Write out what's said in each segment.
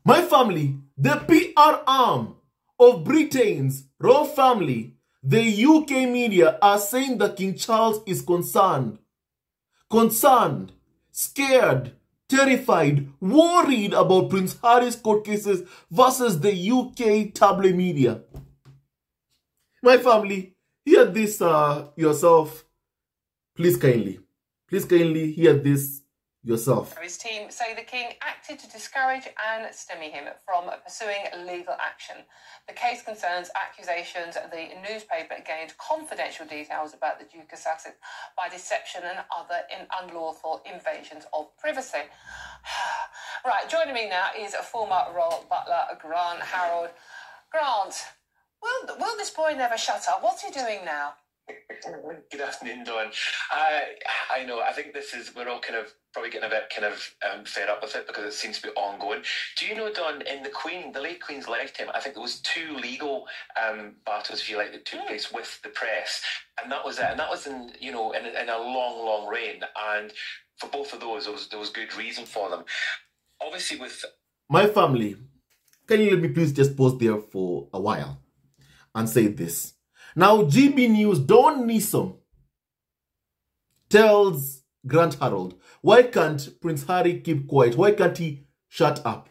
My family, the PR arm of Britain's royal family, the UK media are saying that King Charles is concerned, scared, terrified, worried about Prince Harry's court cases versus the UK tabloid media. My family, hear this yourself. Please kindly hear this yourself. His team say the King acted to discourage and stymie him from pursuing legal action. The case concerns accusations the newspaper gained confidential details about the Duke of Sussex by deception and other unlawful invasions of privacy. Right, joining me now is a former royal butler, Grant Harold. Grant, will this boy never shut up? What's he doing now? Good afternoon, Dawn. I know, I think we're all probably getting a bit fed up with it because it seems to be ongoing. Do you know, Dawn, in the late Queen's lifetime, I think there was 2 legal battles, if you like, that took place with the press, and that was it. And that was in a long reign, and for both of those, there was good reason for them. Obviously, with my family, can you let me please just pause there for a while and say this? Now, GB News, Dawn Newsom tells Grant Harold, why can't Prince Harry keep quiet? Why can't he shut up?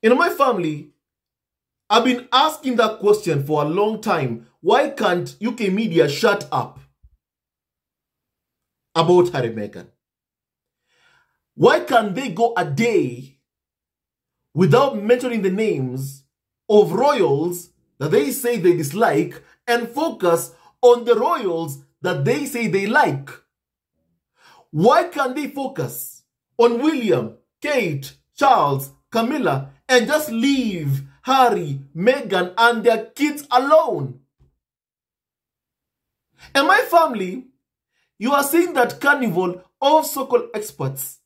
In my family, I've been asking that question for a long time. Why can't UK media shut up about Harry and Meghan? Why can't they go a day without mentioning the names of royals that they say they dislike and focus on the royals that they say they like? Why can't they focus on William, Kate, Charles, Camilla, and just leave Harry, Meghan, and their kids alone? And my family, you are saying that Carnival, all so-called experts,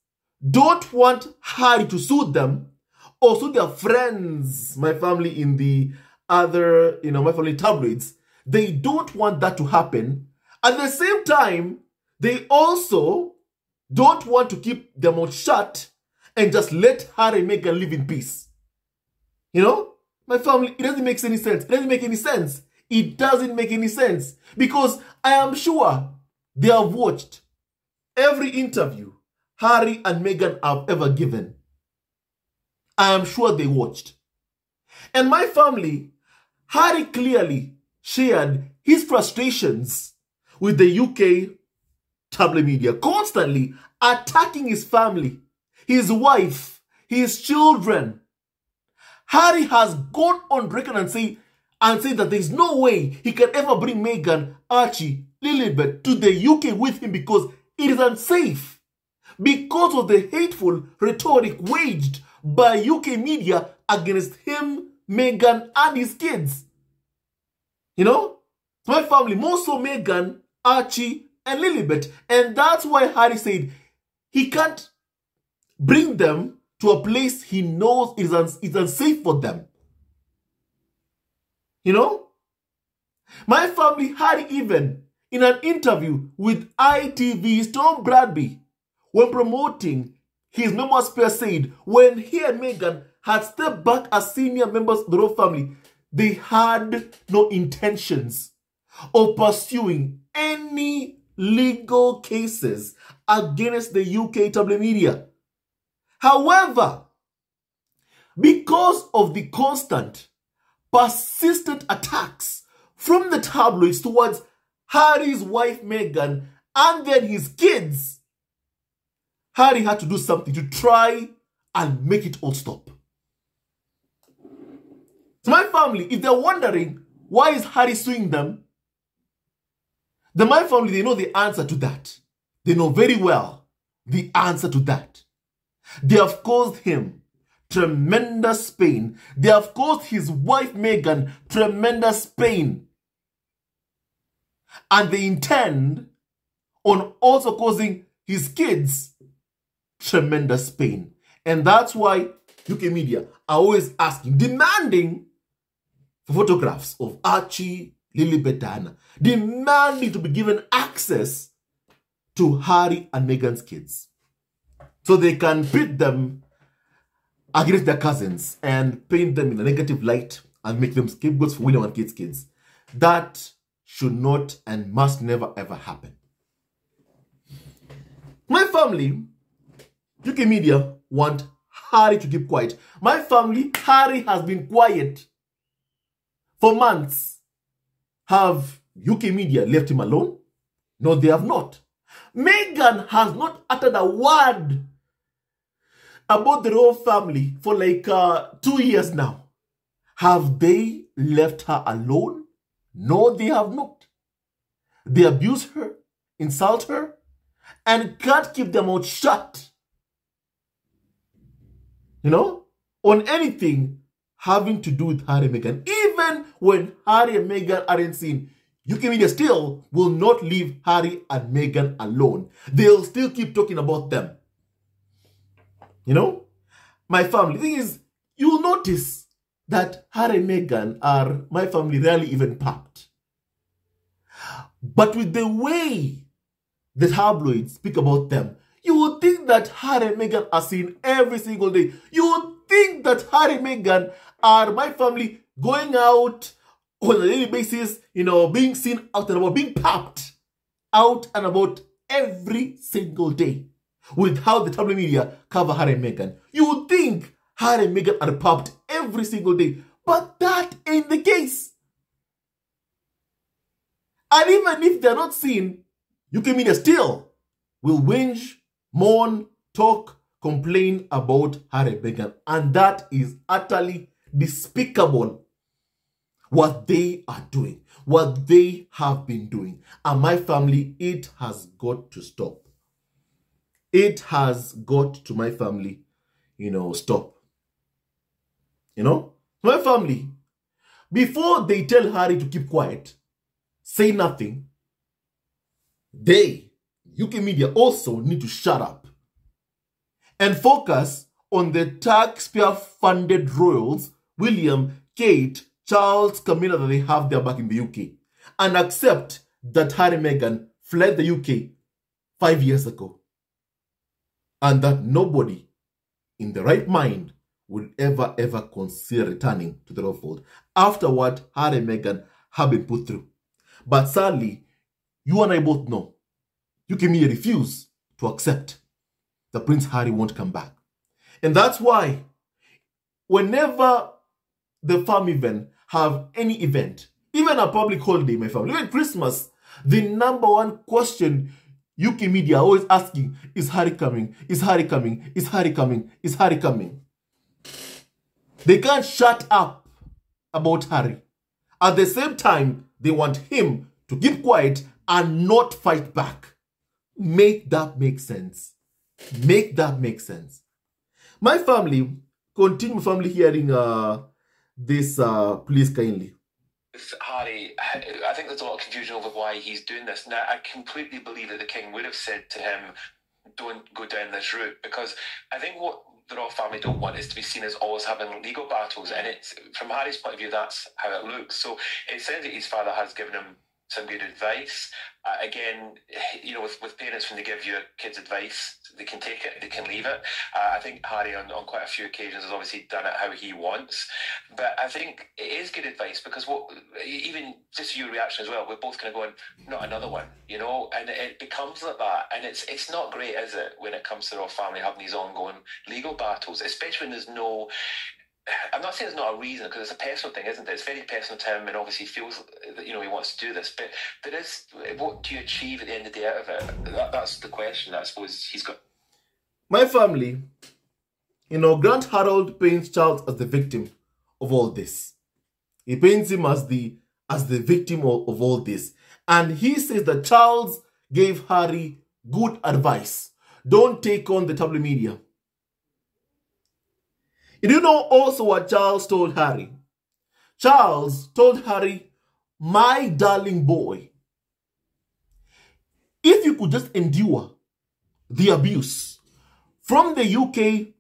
don't want Harry to sue them or sue their friends, my family in the other, my family tabloids. They don't want that to happen. At the same time, they also don't want to keep their mouth shut and just let Harry and Meghan live in peace. My family, it doesn't make any sense. It doesn't make any sense. It doesn't make any sense. Because I am sure they have watched every interview Harry and Meghan have ever given. I am sure they watched. And my family, Harry clearly shared his frustrations with the UK tabloid media, constantly attacking his family, his wife, his children. Harry has gone on record and said that there is no way he can ever bring Meghan, Archie, Lilibet to the UK with him because it is unsafe, because of the hateful rhetoric waged by UK media against him, Meghan, and his kids. My family, more so Meghan, Archie, and Lilibet. And that's why Harry said he can't bring them to a place he knows is unsafe for them. My family, Harry, even in an interview with ITV's Tom Bradby, when promoting his memoir, said when he and Meghan had stepped back as senior members of the royal family, they had no intentions of pursuing any legal cases against the UK tabloid media. However, because of the constant, persistent attacks from the tabloids towards Harry's wife Meghan and then his kids, Harry had to do something to try and make it all stop. So my family, if they're wondering why is Harry suing them, my family, they know the answer to that. They know very well the answer to that. They have caused him tremendous pain. They have caused his wife Meghan tremendous pain. And they intend on also causing his kids tremendous pain. And that's why UK media are always asking, demanding for photographs of Archie, Lilibet, Diana, demanding to be given access to Harry and Meghan's kids so they can pit them against their cousins and paint them in a negative light and make them scapegoats for William and Kate's kids. That should not and must never ever happen. My family, UK media, want Harry to keep quiet. My family, Harry has been quiet for months. Have UK media left him alone? No, they have not. Meghan has not uttered a word about the royal family for like 2 years now. Have they left her alone? No, they have not. They abuse her, insult her, and can't keep their mouth shut. You know, on anything having to do with Harry and Meghan. Even when Harry and Meghan aren't seen, UK media still will not leave Harry and Meghan alone. They'll still keep talking about them. You know, my family. The thing is, you'll notice that Harry and Meghan are, my family, rarely even papped. But with the way the tabloids speak about them, you would think that Harry and Meghan are seen every single day. You would think that Harry and Meghan are, my family, going out on a daily basis, you know, being seen out and about, being papped out and about every single day. With how the tabloid media cover Harry and Meghan, you would think Harry and Meghan are papped every single day. But that ain't the case. And even if they're not seen, UK media still will whinge, mourn, talk, complain about Harry and Meghan. And that is utterly despicable. What they are doing, what they have been doing. And my family, it has got to stop. It has got to, my family, you know, stop. You know, my family, before they tell Harry to keep quiet, say nothing, they, UK media, also need to shut up and focus on the taxpayer-funded royals, William, Kate, Charles, Camilla, that they have there back in the UK, and accept that Harry and Meghan fled the UK 5 years ago, and that nobody in the right mind will ever consider returning to the royal fold after what Harry and Meghan have been put through. But sadly, you and I both know UK media refuse to accept that Prince Harry won't come back. And that's why whenever the family event have any event, even a public holiday, my family, even Christmas, the number one question UK media are always asking is Harry coming? Is Harry coming? Is Harry coming? Is Harry coming? They can't shut up about Harry. At the same time, they want him to keep quiet and not fight back. Make that make sense. Make that make sense. My family, continue my family hearing this, please kindly. With Harry, I think there's a lot of confusion over why he's doing this. Now, I completely believe that the king would have said to him, don't go down this route, because I think what the royal family don't want is to be seen as always having legal battles, and it's, from Harry's point of view, that's how it looks. So it sounds like his father has given him some good advice. Again, you know, with parents, when they give your kids advice, they can take it, they can leave it. I think Harry, on quite a few occasions, has obviously done it how he wants. But I think it is good advice, because what, even just your reaction as well, we're both kind of going, not another one, you know, and it becomes like that. And it's not great, is it, when it comes to the royal family having these ongoing legal battles, especially when there's no... I'm not saying it's not a reason, because it's a personal thing, isn't it? It's very personal to him, and obviously he feels that, you know, he wants to do this. But there is, what do you achieve at the end of the day out of it? That's the question that I suppose he's got. My family, you know, Grant Harold paints Charles as the victim of all this. He paints him as the victim of all this. And he says that Charles gave Harry good advice. Don't take on the tabloid media. You do know also what Charles told Harry? Charles told Harry, my darling boy, if you could just endure the abuse from the UK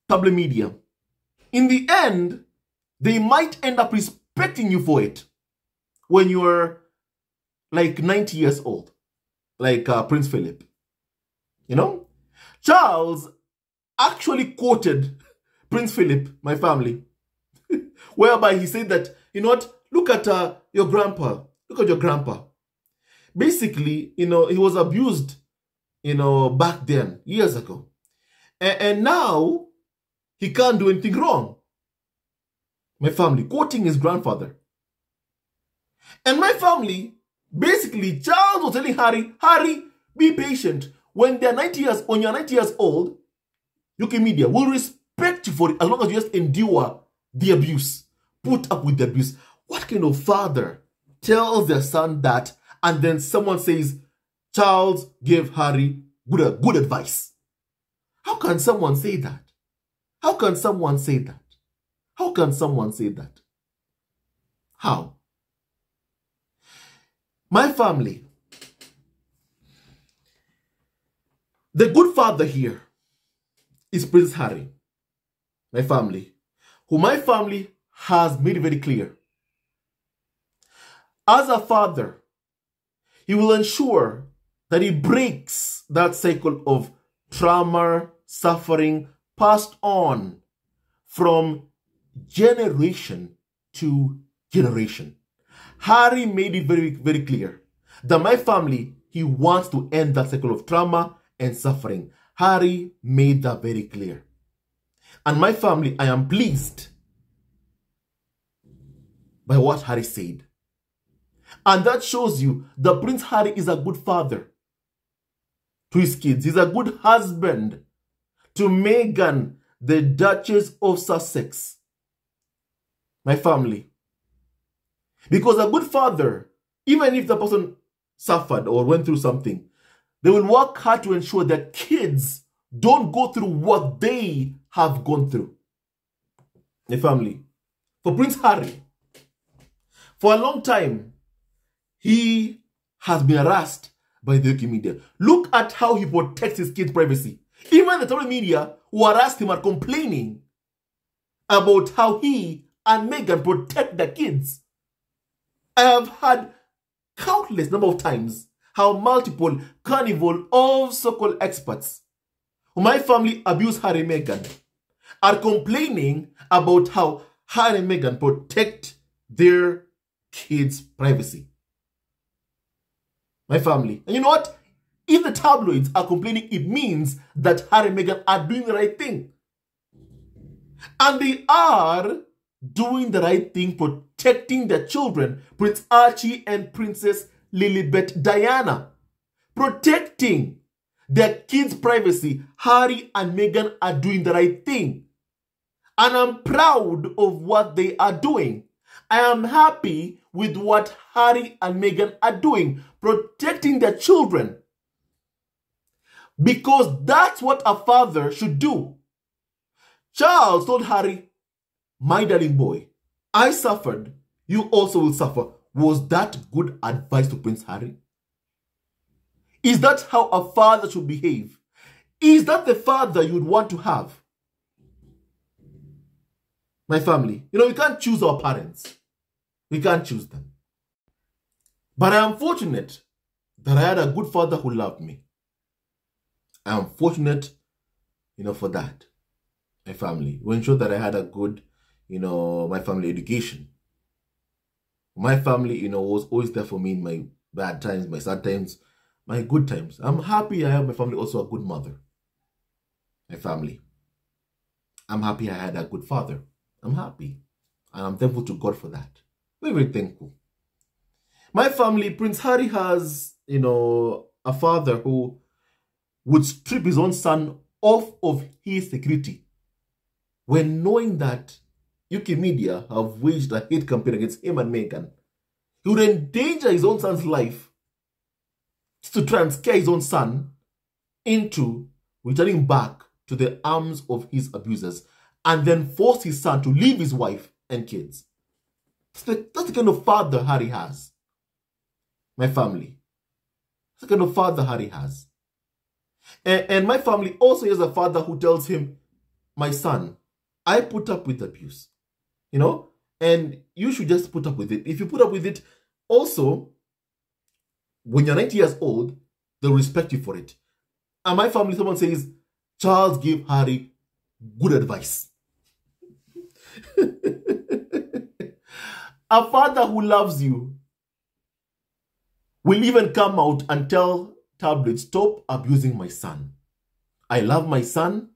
tabloid media, in the end, they might end up respecting you for it when you're like 90 years old, like Prince Philip. You know? Charles actually quoted Prince Philip, my family, whereby he said that, you know what, look at your grandpa. Look at your grandpa. Basically, he was abused, back then, years ago. And now, he can't do anything wrong. My family, quoting his grandfather. And my family, basically, Charles was telling Harry, be patient. When you're 90 years old, UK media will respect you for it as long as you just endure the abuse. Put up with the abuse. What kind of father tells their son that and then someone says, Charles gave Harry good advice? How can someone say that? How can someone say that? How can someone say that? How? My family, the good father here is Prince Harry. My family, who my family has made it very clear. As a father, he will ensure that he breaks that cycle of trauma, suffering passed on from generation to generation. Harry made it very, very clear that my family, he wants to end that cycle of trauma and suffering. Harry made that very clear. And my family, I am pleased by what Harry said. And that shows you that Prince Harry is a good father to his kids. He's a good husband to Meghan, the Duchess of Sussex. My family. Because a good father, even if the person suffered or went through something, they will work hard to ensure that kids don't go through what they have gone through. My family. For Prince Harry, for a long time, he has been harassed by the UK media. Look at how he protects his kids' privacy. Even the tabloid media who harassed him are complaining about how he and Meghan protect their kids. I have had countless number of times how multiple carnival of so-called experts who my family abuse Harry and Meghan are complaining about how Harry and Meghan protect their kids' privacy. My family. And you know what? If the tabloids are complaining, it means that Harry and Meghan are doing the right thing. And they are doing the right thing, protecting their children, Prince Archie and Princess Lilibet Diana. Protecting their kids' privacy. Harry and Meghan are doing the right thing. And I'm proud of what they are doing. I am happy with what Harry and Meghan are doing, protecting their children. Because that's what a father should do. Charles told Harry, my darling boy, I suffered, you also will suffer. Was that good advice to Prince Harry? Is that how a father should behave? Is that the father you would want to have? My family, we can't choose our parents. We can't choose them. But I am fortunate that I had a good father who loved me. I am fortunate, for that. My family. We ensured that I had a good, my family education. My family, was always there for me in my bad times, my sad times, my good times. I'm happy I have my family also a good mother. My family. I'm happy I had a good father. I'm happy. And I'm thankful to God for that. Very, very thankful. My family, Prince Harry has, a father who would strip his own son off of his security when knowing that UK media have waged a hate campaign against him and Meghan. He would endanger his own son's life to try and scare his own son into returning back to the arms of his abusers and then force his son to leave his wife and kids. That's the kind of father Harry has. My family. That's the kind of father Harry has. And my family also has a father who tells him, my son, I put up with abuse. And you should just put up with it. If you put up with it, also, when you're 90 years old, they'll respect you for it. And my family, someone says, Charles gave Harry good advice. A father who loves you will even come out and tell tabloids, stop abusing my son. I love my son.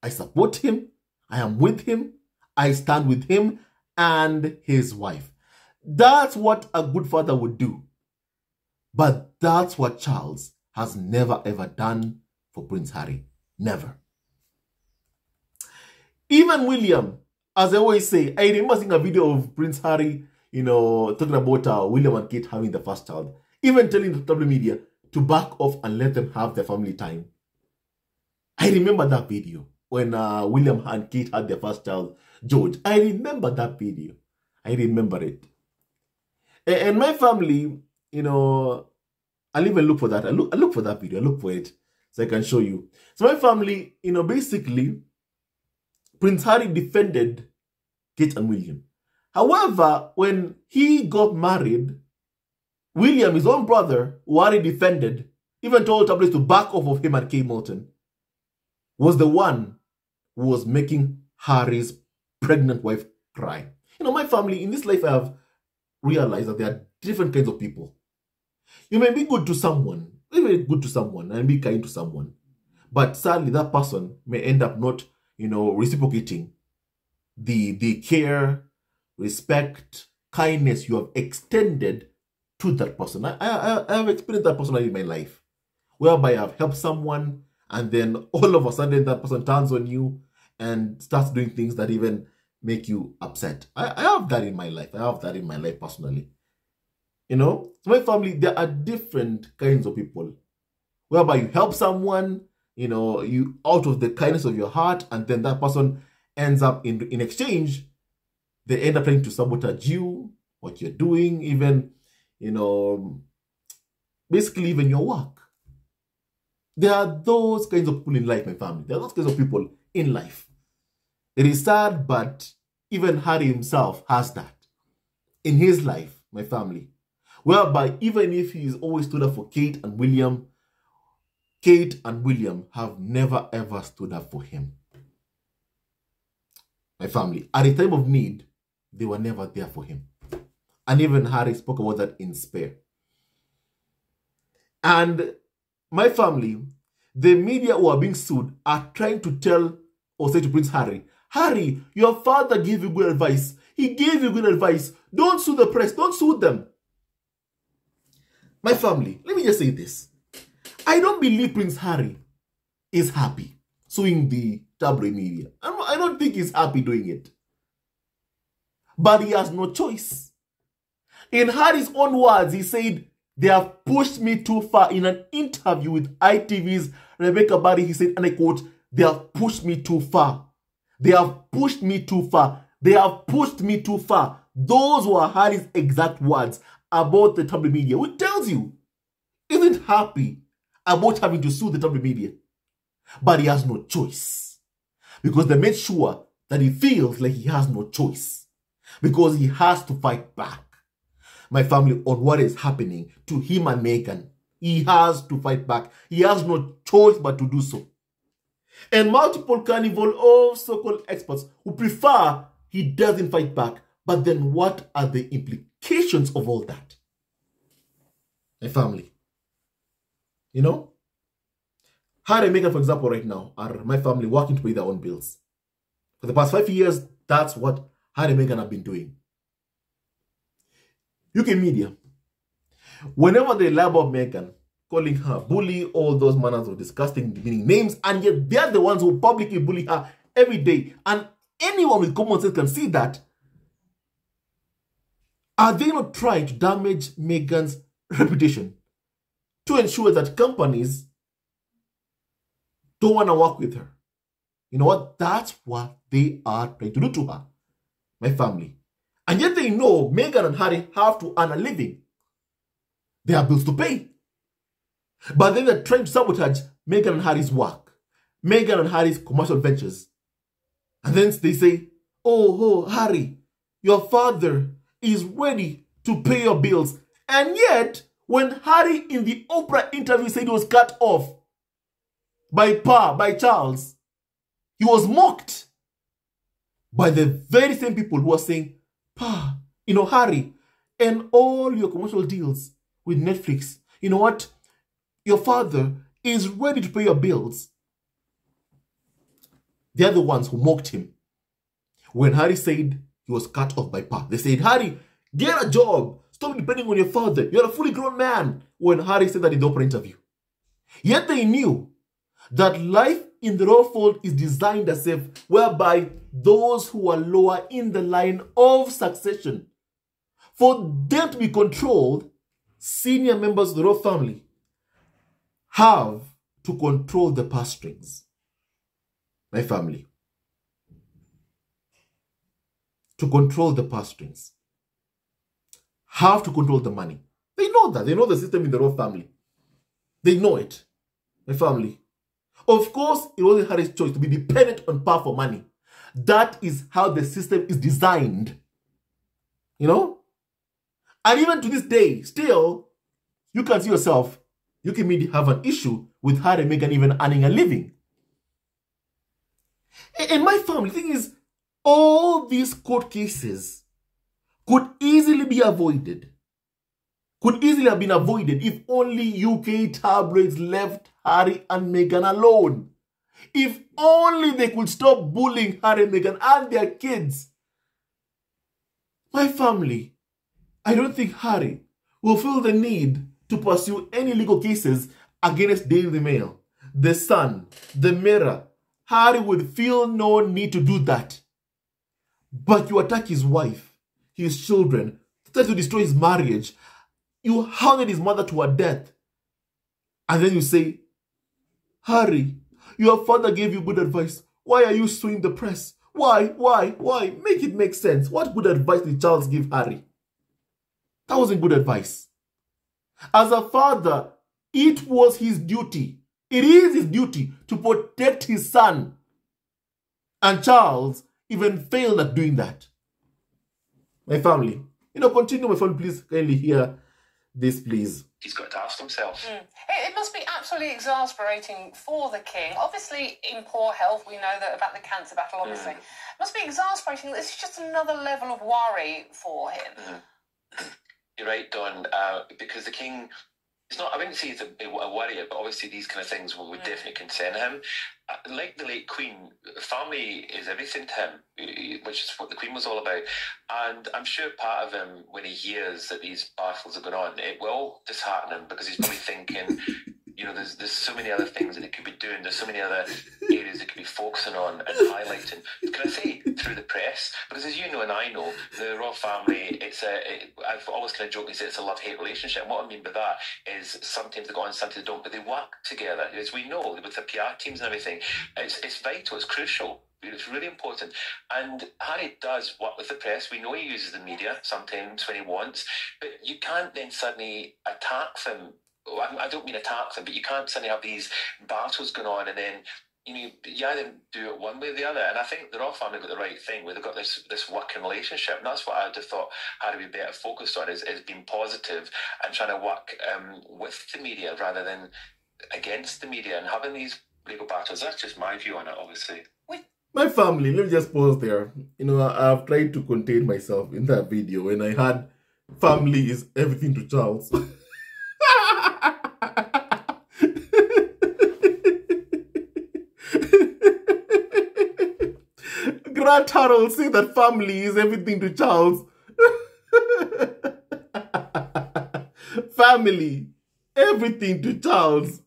I support him. I am with him. I stand with him and his wife. That's what a good father would do. But that's what Charles has never ever done for Prince Harry. Never. Even William, as I always say, I remember seeing a video of Prince Harry, talking about William and Kate having the first child. Even telling the tabloid media to back off and let them have their family time. I remember that video when William and Kate had their first child, George. I remember that video. I remember it. And my family, I'll even look for that. I look for that video. I look for it so I can show you. So my family, basically, Prince Harry defended Kate and William. However, when he got married, William, his own brother, who Harry defended, even told tabloids to back off of him and Kate Moulton, was the one who was making Harry's pregnant wife cry. My family, in this life, I have realized that there are different kinds of people. You may be good to someone, and be kind to someone. But sadly, that person may end up not, reciprocating the care, respect, kindness you have extended to that person. I have experienced that personally in my life, whereby I've helped someone, and then all of a sudden that person turns on you and starts doing things that even make you upset. I have that in my life. I have that in my life personally. So my family, there are different kinds of people, whereby you help someone, you out of the kindness of your heart, and then that person ends up in exchange, they end up trying to sabotage you, what you're doing, even, basically even your work. There are those kinds of people in life, my family. There are those kinds of people in life. It is sad, but even Harry himself has that in his life, my family. Whereby even if he's always stood up for Kate and William have never ever stood up for him. My family, at a time of need, they were never there for him. And even Harry spoke about that in Spare. And my family, the media who are being sued are trying to tell or say to Prince Harry, Harry, your father gave you good advice. He gave you good advice. Don't sue the press. Don't sue them. My family, let me just say this. I don't believe Prince Harry is happy suing the tabloid media. I don't think he's happy doing it. But he has no choice. In Harry's own words, he said, they have pushed me too far. In an interview with ITV's Rebecca Barry, he said, and I quote, they have pushed me too far. They have pushed me too far. They have pushed me too far. Those were Harry's exact words about the tabloid media, which tells you, isn't happy about having to sue the tabloid media. But he has no choice. Because they made sure that he feels like he has no choice. Because he has to fight back. My family, on what is happening to him and Meghan. He has to fight back. He has no choice but to do so. And multiple carnival of so-called experts who prefer he doesn't fight back. But then what are the implications of all that? My family. Harry and Meghan, for example, right now, are my family working to pay their own bills. For the past 5 years, that's what Harry and Meghan have been doing. UK media, whenever they lie about Meghan, calling her bully, all those manners of disgusting, demeaning names, and yet they're the ones who publicly bully her every day. And anyone with common sense can see that. Are they not trying to damage Meghan's reputation to ensure that companies don't want to work with her? You know what? That's what they are trying to do to her, my family. And yet they know Meghan and Harry have to earn a living. They have bills to pay. But then they're trying to sabotage Meghan and Harry's work, Meghan and Harry's commercial ventures. And then they say, oh, Harry, your father is ready to pay your bills. And yet, when Harry in the Oprah interview said he was cut off by Charles, he was mocked. by the very same people who are saying, Pa, Harry, and all your commercial deals with Netflix, you know what? Your father is ready to pay your bills. They're the ones who mocked him. When Harry said he was cut off by Pa, they said, Harry, get a job. Stop depending on your father. You're a fully grown man. When Harry said that in the Oprah interview. Yet they knew that life in the royal fold is designed as if whereby those who are lower in the line of succession, for them to be controlled, senior members of the royal family have to control the purse strings. My family. To control the purse strings. Have to control the money. They know that. They know the system in the royal family. They know it. My family. Of course, it wasn't Harry's choice to be dependent on power for money. That is how the system is designed. And even to this day, still, you can see yourself, you can maybe have an issue with Harry and Meghan even earning a living. In my family, the thing is, all these court cases could easily be avoided. Could easily have been avoided if only UK tabloids left Harry and Meghan alone. If only they could stop bullying Harry and Meghan and their kids. My family, I don't think Harry will feel the need to pursue any legal cases against Daily Mail, The Sun, The Mirror. Harry would feel no need to do that. But you attack his wife, his children, try to destroy his marriage. You hounded his mother to her death. And then you say, Harry, your father gave you good advice. Why are you suing the press? Why? Make it make sense. What good advice did Charles give Harry? That wasn't good advice. As a father, it was his duty. It is his duty to protect his son. And Charles even failed at doing that. My family. Continue, my family. Please kindly hear this, please. He's got to ask himself. It must be absolutely exasperating for the king. Obviously, in poor health, we know that about the cancer battle, obviously. It must be exasperating that this is just another level of worry for him. You're right, Don, because the king... I wouldn't say he's a worrier, but obviously these kind of things would definitely concern him. Like the late Queen, family is everything to him, which is what the Queen was all about. And I'm sure part of him, when he hears that these battles are going on, it will dishearten him because he's probably thinking, there's so many other things that he could be doing. There's so many other areas he could be focusing on and highlighting. Can I say through the press? Because as you know and I know, the royal family, I've always kind of jokingly said it's a love-hate relationship. And what I mean by that is sometimes they go on, sometimes they don't, but they work together. As we know, with the PR teams and everything, it's vital, it's crucial. It's really important. And Harry does work with the press. We know he uses the media sometimes when he wants, but you can't then suddenly attack them. I don't mean attack them, but you can't suddenly have these battles going on and then you either do it one way or the other. And I think the royal family got the right thing where they've got this working relationship, and that's what I would have thought Harry would be better focused on is being positive and trying to work with the media rather than against the media and having these legal battles. That's just my view on it, obviously. My family, let me just pause there. I've tried to contain myself in that video when I had family is everything to Charles. Grant Harold say that family is everything to Charles. Family, everything to Charles.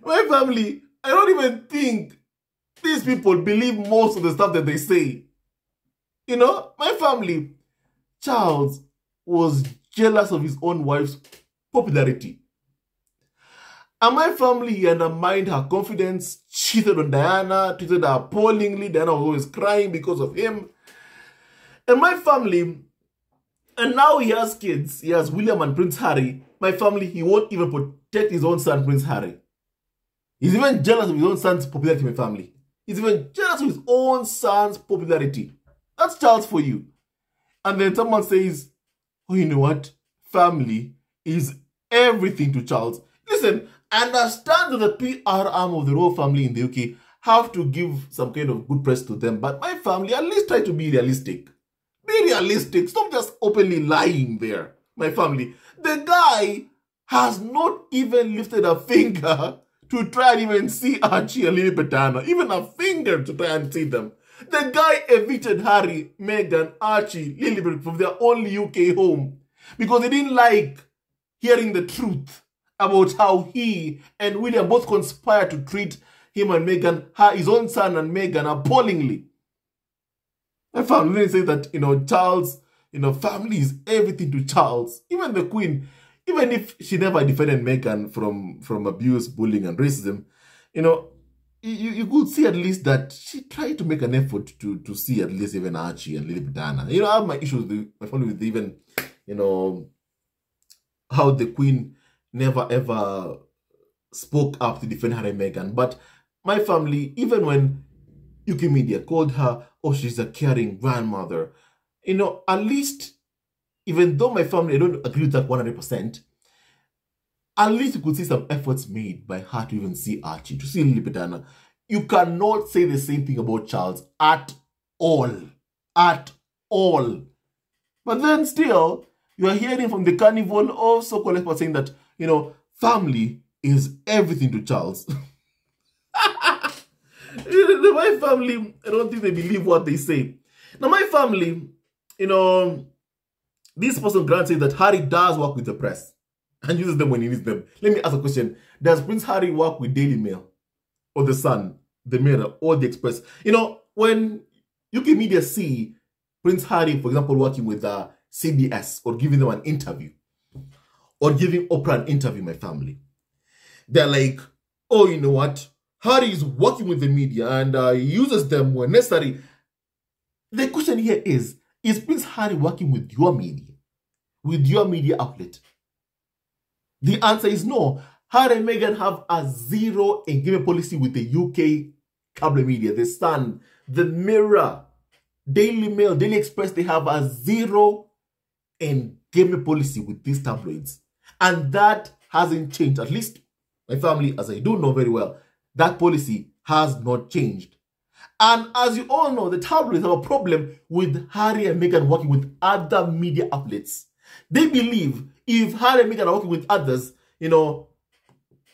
My family, I don't even think these people believe most of the stuff that they say. My family, Charles was jealous of his own wife's popularity. And my family, he undermined her confidence, cheated on Diana, treated her appallingly. Diana was always crying because of him. And my family, and now he has kids. He has William and Prince Harry. My family, he won't even protect his own son, Prince Harry. He's even jealous of his own son's popularity, my family. He's even jealous of his own son's popularity. That's Charles for you. And then someone says, oh, you know what? Family is everything to Charles. Listen, I understand that the PR arm of the royal family in the UK have to give some kind of good press to them, but my family, at least try to be realistic. Be realistic. Stop just openly lying there, my family. The guy has not even lifted a finger to try and even see Archie and Lilibet, even a finger to try and see them. The guy evicted Harry, Meghan, Archie, Lilibet from their only UK home because they didn't like hearing the truth about how he and William both conspired to treat him and Meghan, his own son and Meghan, appallingly. My family say that, Charles, family is everything to Charles. Even the Queen, even if she never defended Meghan from abuse, bullying, and racism, you could see at least that she tried to make an effort to see at least even Archie and Lilibet. I have my issues with my family with even, how the Queen never ever spoke up to defend Harry and Meghan. But my family, even when UK media called her, oh, she's a caring grandmother, at least, even though my family, I don't agree with that 100%, at least you could see some efforts made by her to even see Archie, to see Lilibet. You cannot say the same thing about Charles at all. At all. But then still, you are hearing from the carnival of so-called experts saying that, family is everything to Charles. My family, I don't think they believe what they say. Now, my family, this person, Grant, says that Harry does work with the press and uses them when he needs them. Let me ask a question. Does Prince Harry work with Daily Mail or The Sun, The Mirror, or The Express? When UK media see Prince Harry, for example, working with CBS or giving them an interview or giving Oprah an interview, my family, they're like, oh, you know what? Harry is working with the media and he uses them when necessary. The question here is Prince Harry working with your media outlet? The answer is no. Harry and Meghan have a zero engagement policy with the UK cable media, The Sun, The Mirror, Daily Mail, Daily Express. They have a zero engagement policy with these tabloids. And that hasn't changed. At least my family, as I do know very well, that policy has not changed. And as you all know, the tabloids have a problem with Harry and Meghan working with other media outlets. They believe if Harry and Meghan are working with others,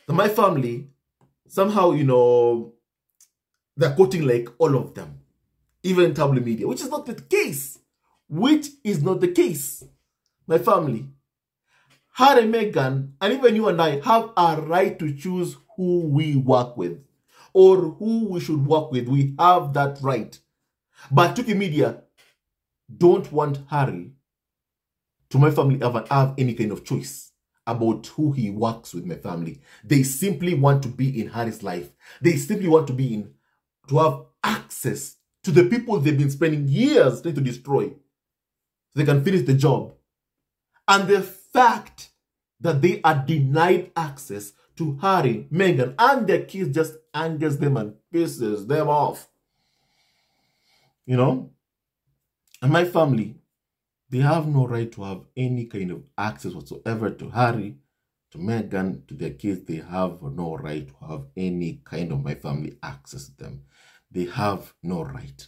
my family, somehow, they're quoting like all of them, even tabloid media, which is not the case. My family, Harry and Meghan, and even you and I have a right to choose who we work with or who we should work with. We have that right. But UK media don't want Harry to my family ever have any kind of choice about who he works with, my family. They simply want to be in Harry's life. They simply want to have access to the people they've been spending years trying to destroy so they can finish the job. And the fact that they are denied access to Harry, Meghan, and their kids just angers them and pisses them off. And my family, they have no right to have any kind of access whatsoever to Harry, to Meghan, to their kids. They have no right to have any kind of my family access to them. They have no right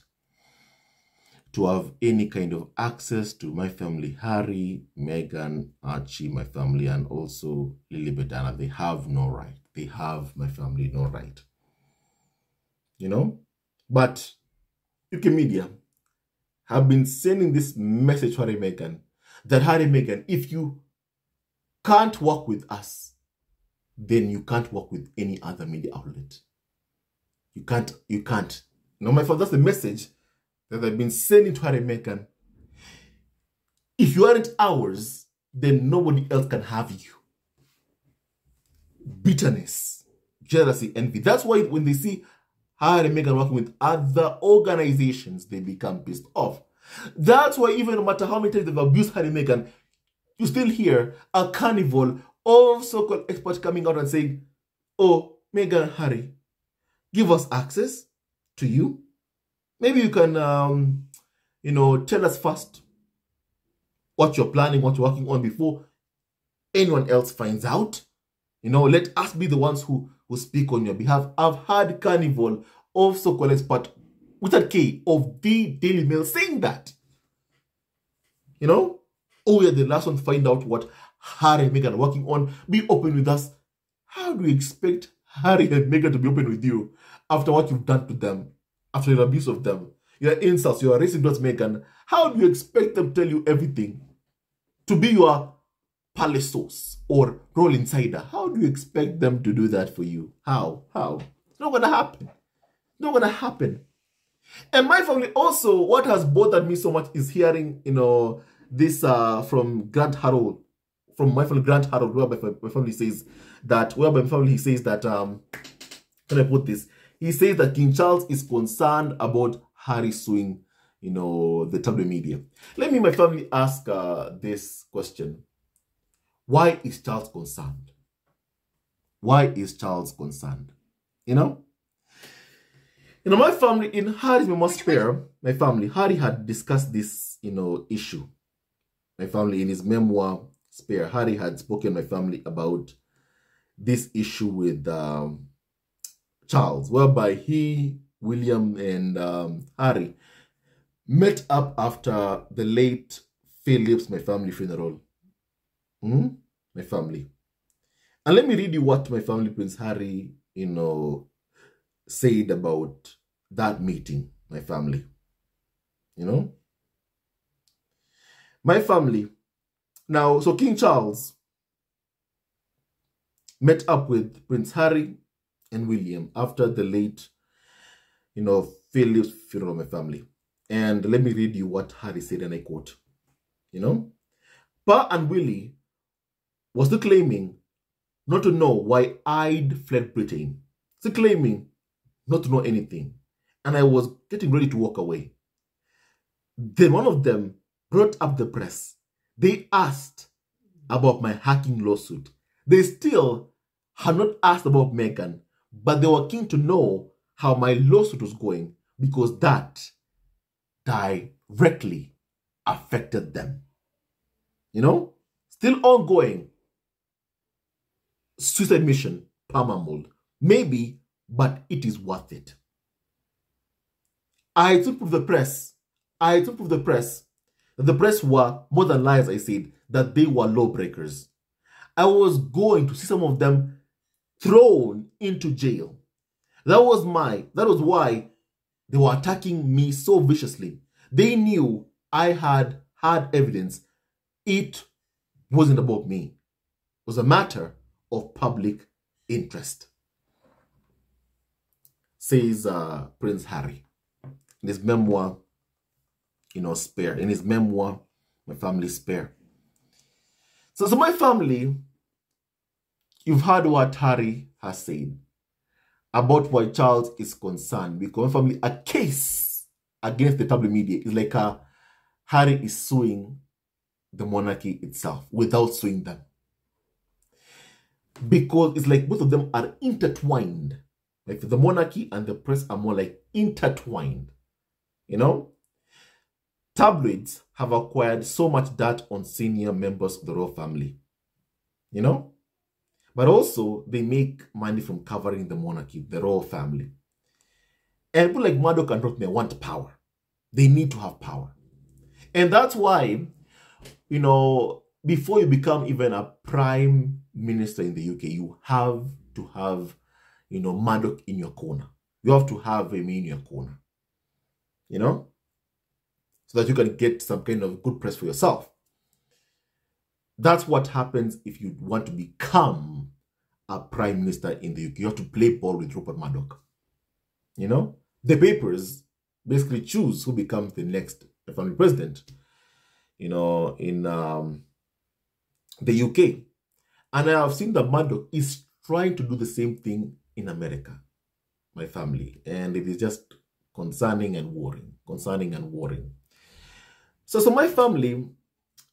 to have any kind of access to my family, Harry, Meghan, Archie, my family, and also Lilibet. They have no right. They have, my family, no right. But UK media have been sending this message to Harry and Meghan, that Harry and Meghan, if you can't work with us, then you can't work with any other media outlet. You can't. My father, that's the message that they've been sending to Harry and Meghan. If you aren't ours, then nobody else can have you. Bitterness, jealousy, envy. That's why when they see Harry and Meghan working with other organizations, they become pissed off. That's why even no matter how many times they've abused Harry and Meghan, you still hear a carnival of so-called experts coming out and saying, oh, Meghan and Harry, give us access to you. Maybe you can, tell us first what you're planning, what you're working on before anyone else finds out. Let us be the ones who speak on your behalf. I've had Carnival of so-called expert with a K of the Daily Mail saying that. Oh, you're the last one to find out what Harry and Meghan are working on. Be open with us. How do you expect Harry and Meghan to be open with you after what you've done to them, after your abuse of them, your insults, your racing towards Meghan? How do you expect them to tell you everything? To be your palace source or roll insider? How do you expect them to do that for you? How? It's not going to happen. Not going to happen. And my family also, what has bothered me so much is hearing, this from Grant Harold, from my family, Grant Harold, where my family says that, can I put this? He says that King Charles is concerned about Harry suing, the tabloid media. Let me, my family, ask this question. Why is Charles concerned? Why is Charles concerned? My family, in Harry's memoir Spare, my family, Harry had discussed this, issue. My family, in his memoir Spare, Harry had spoken to my family about this issue with Charles, whereby he, William, and Harry met up after the late Philip's, my family, funeral. My family. And let me read you what my family, Prince Harry, said about that meeting, my family. My family. Now, so King Charles met up with Prince Harry and William after the late, Philip's funeral, my family. And let me read you what Harry said, and I quote, Pa and Willie was still claiming not to know why I'd fled Britain. Still claiming not to know anything. And I was getting ready to walk away. Then one of them brought up the press. They asked about my hacking lawsuit. They still had not asked about Meghan, but they were keen to know how my lawsuit was going because that directly affected them. Still ongoing. Suicide mission, perma-mold. Maybe, but it is worth it. I took proof the press. The press were more than liars, I said, that they were lawbreakers. I was going to see some of them thrown into jail. That was why they were attacking me so viciously. They knew I had evidence. It wasn't about me. It was a matter of public interest, says Prince Harry in his memoir, Spare. In his memoir, My Family Spare. So my family, you've heard what Harry has said about why Charles is concerned, because my family, a case against the tabloid media is like Harry is suing the monarchy itself without suing them. Because it's like both of them are intertwined. Like the monarchy and the press are more like intertwined. Tabloids have acquired so much dirt on senior members of the royal family. But also they make money from covering the monarchy, the royal family. And people like Murdoch and Rothmere want power. They need to have power. And that's why, before you become even a prime minister in the UK, you have to have, Murdoch in your corner. You have to have him in your corner. So that you can get some kind of good press for yourself. That's what happens if you want to become a prime minister in the UK. You have to play ball with Rupert Murdoch. The papers basically choose who becomes the next family president, in the UK. And I have seen that Murdoch is trying to do the same thing in America, my family. And it is just concerning and worrying. So my family,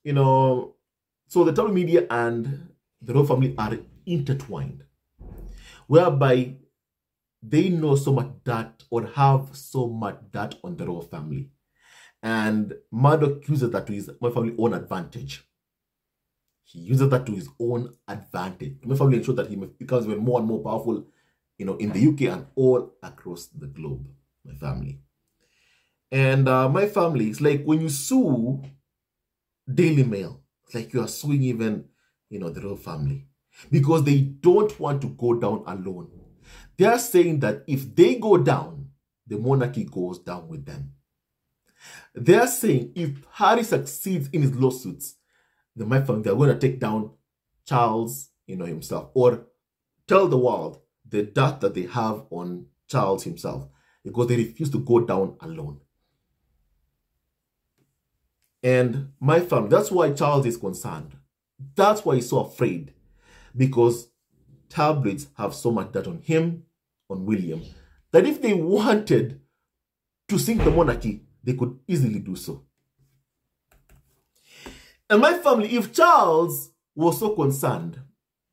so the tabloid media and the royal family are intertwined, whereby they know so much dirt or have so much dirt on the royal family. And Murdoch uses that to his my family own advantage. he uses that to his own advantage. My family ensure that he becomes even more and more powerful, in the UK and all across the globe. My family. And my family, it's like when you sue Daily Mail, it's like you are suing even, the royal family. Because they don't want to go down alone. They are saying that if they go down, the monarchy goes down with them. They are saying if Harry succeeds in his lawsuits, then my family, they're going to take down Charles, himself, or tell the world the debt that they have on Charles himself, because they refuse to go down alone. And my family, that's why Charles is concerned. That's why he's so afraid, because tabloids have so much debt on him, on William, that if they wanted to sink the monarchy, they could easily do so. And my family, if Charles was so concerned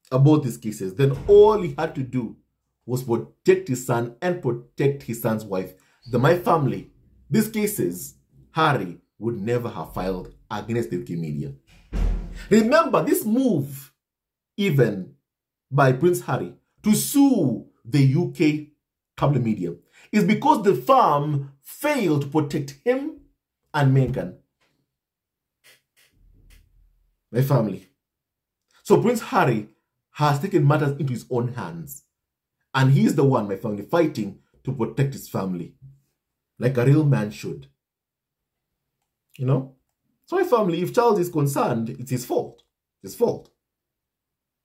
about these cases, then all he had to do was protect his son and protect his son's wife. Then my family, these cases, Harry would never have filed against the UK media. Remember, this move, even by Prince Harry, to sue the UK cable media, is because the firm failed to protect him and Meghan. My family. So Prince Harry has taken matters into his own hands. And he is the one, my family, fighting to protect his family. Like a real man should. So my family, if Charles is concerned, it's his fault. It's his fault.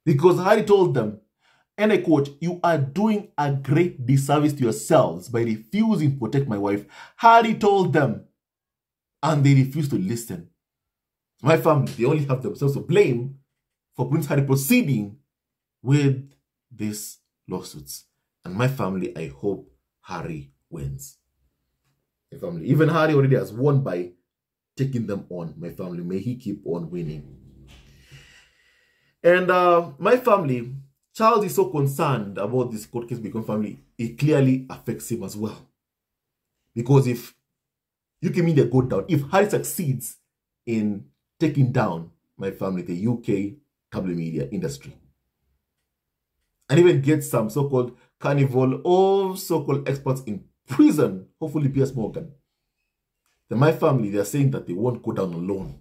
Because Harry told them, and I quote, "You are doing a great disservice to yourselves by refusing to protect my wife." Harry told them, and they refused to listen. My family, they only have themselves to blame for Prince Harry proceeding with these lawsuits. And my family, I hope Harry wins. My family, even Harry already has won by taking them on. My family, may he keep on winning. And my family, Charles is so concerned about this court case because family, it clearly affects him as well. Because if UK media go down, if Harry succeeds in taking down, my family, the UK cable media industry, and even get some so-called carnival or so-called experts in prison, hopefully Piers Morgan, then my family, they're saying that they won't go down alone.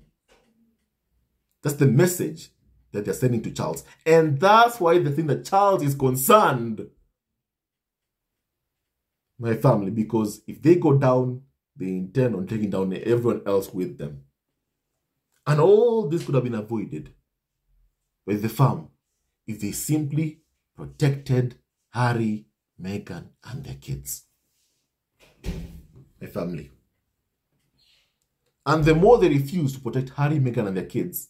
That's the message that they're sending to Charles. And that's why they think that Charles is concerned. My family, because if they go down, they intend on taking down everyone else with them. And all this could have been avoided with the firm if they simply protected Harry, Meghan, and their kids. My family. And the more they refuse to protect Harry, Meghan, and their kids,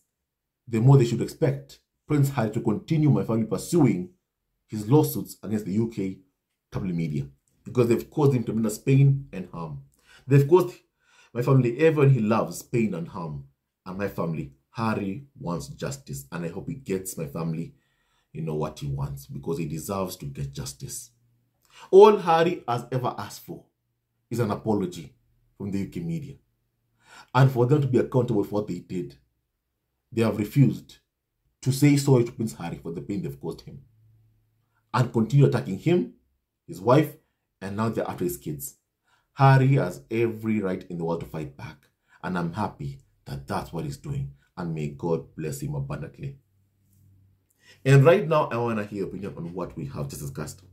the more they should expect Prince Harry to continue, my family, pursuing his lawsuits against the UK cable media, because they've caused him tremendous pain and harm. They've caused my family, everyone he loves, pain and harm. And my family, Harry wants justice, and I hope he gets, my family, what he wants, because he deserves to get justice. All Harry has ever asked for is an apology from the UK media, and for them to be accountable for what they did. They have refused to say sorry to Prince Harry for the pain they've caused him, and continue attacking him, his wife, and now they're after his kids. Harry has every right in the world to fight back, and I'm happy that that's what he's doing, and may God bless him abundantly. And right now, I want to hear your opinion on what we have just discussed.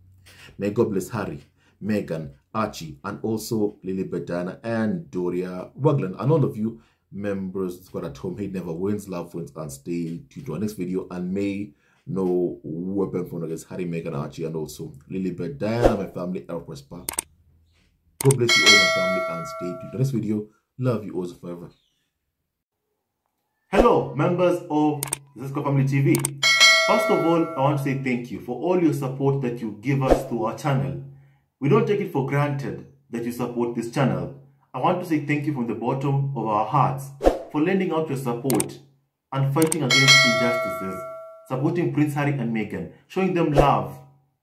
May God bless Harry, Meghan, Archie, and also Lilibet, Diana, and Doria Rugland, and all of you members squad at home. Hate never wins, love wins, and stay tuned to our next video. And may no weapon formed against Harry, Meghan, Archie, and also Lilibet, Diana, my family, ever prosper. God bless you all, my family, and stay tuned to the next video. Love you all forever. Hello, members of Cisco Family TV. First of all, I want to say thank you for all your support that you give us to our channel. We don't take it for granted that you support this channel. I want to say thank you from the bottom of our hearts for lending out your support and fighting against injustices, supporting Prince Harry and Meghan, showing them love.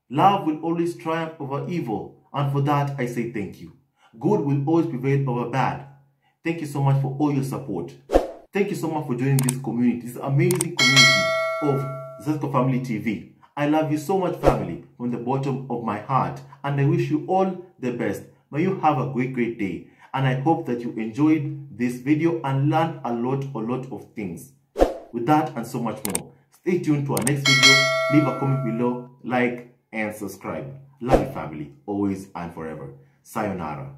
Love will always triumph over evil, and for that I say thank you. Good will always prevail over bad. Thank you so much for all your support. Thank you so much for joining this community, this amazing community of Zesco Family TV. I love you so much, family, from the bottom of my heart, and I wish you all the best. May you have a great day, and I hope that you enjoyed this video and learned a lot of things. With that and so much more, stay tuned to our next video. Leave a comment below, like and subscribe. Love you, family, always and forever. Sayonara.